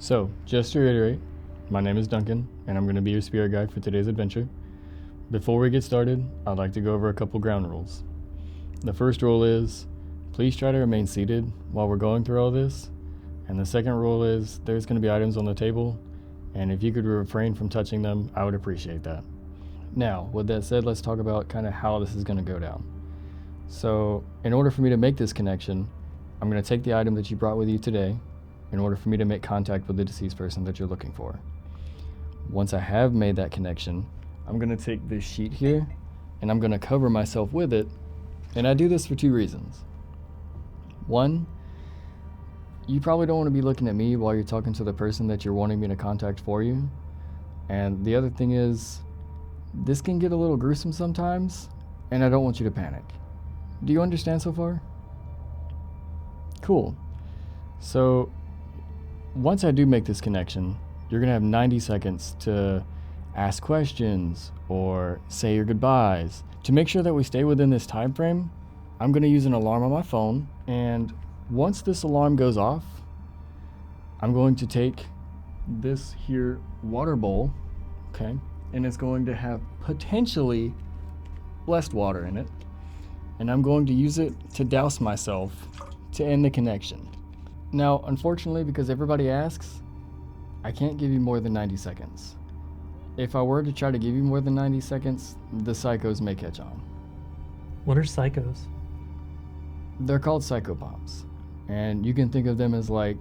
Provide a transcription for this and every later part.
So, just to reiterate, my name is Duncan, and I'm going to be your spirit guide for today's adventure. Before we get started, I'd like to go over a couple ground rules. The first rule is, please try to remain seated while we're going through all this. And the second rule is, there's going to be items on the table, and if you could refrain from touching them, I would appreciate that. Now, with that said, let's talk about kind of how this is going to go down. So, in order for me to make this connection, I'm going to take the item that you brought with you today in order for me to make contact with the deceased person that you're looking for. Once I have made that connection, I'm going to take this sheet here and I'm going to cover myself with it, and I do this for two reasons. One, you probably don't want to be looking at me while you're talking to the person that you're wanting me to contact for you. And the other thing is, this can get a little gruesome sometimes, and I don't want you to panic. Do you understand so far? Cool. So, once I do make this connection, you're going to have 90 seconds to ask questions or say your goodbyes. To make sure that we stay within this time frame, I'm going to use an alarm on my phone, and once this alarm goes off, I'm going to take this here water bowl, okay, and it's going to have potentially blessed water in it, and I'm going to use it to douse myself to end the connection. Now, unfortunately, because everybody asks, I can't give you more than 90 seconds. If I were to try to give you more than 90 seconds, the psychos may catch on. What are psychos? They're called psychopomps, and you can think of them as like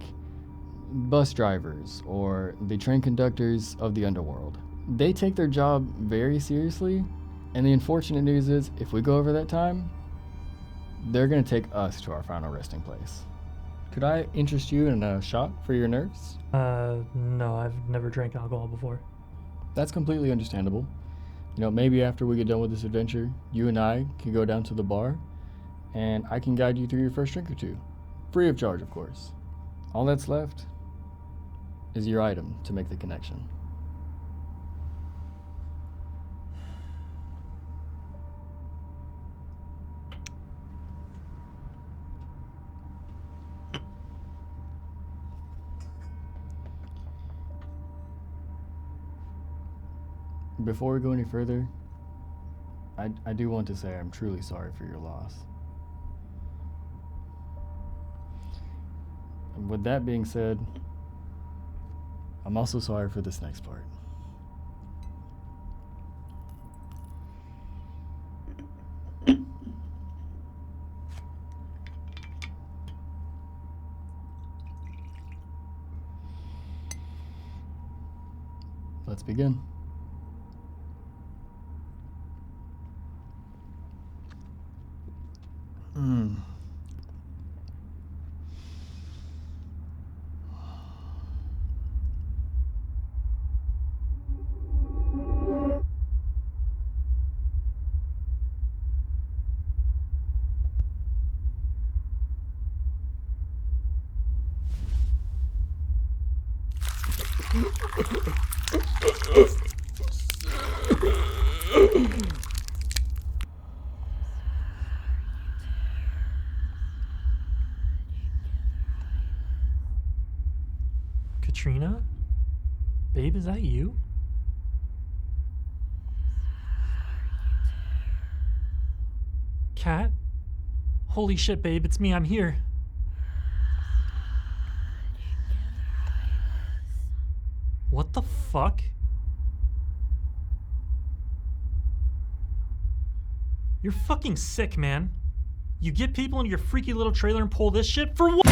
bus drivers or the train conductors of the underworld. They take their job very seriously, and the unfortunate news is, if we go over that time, they're going to take us to our final resting place. Could I interest you in a shot for your nerves? No, I've never drank alcohol before. That's completely understandable. You know, maybe after we get done with this adventure, you and I can go down to the bar, and I can guide you through your first drink or two. Free of charge, of course. All that's left is your item to make the connection. Before we go any further, I do want to say I'm truly sorry for your loss. And with that being said, I'm also sorry for this next part. Let's begin. Katrina? Babe, is that you? Kat? Holy shit, babe, it's me, I'm here. What the fuck? You're fucking sick, man. You get people into your freaky little trailer and pull this shit for what?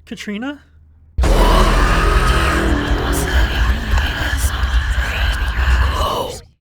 Katrina?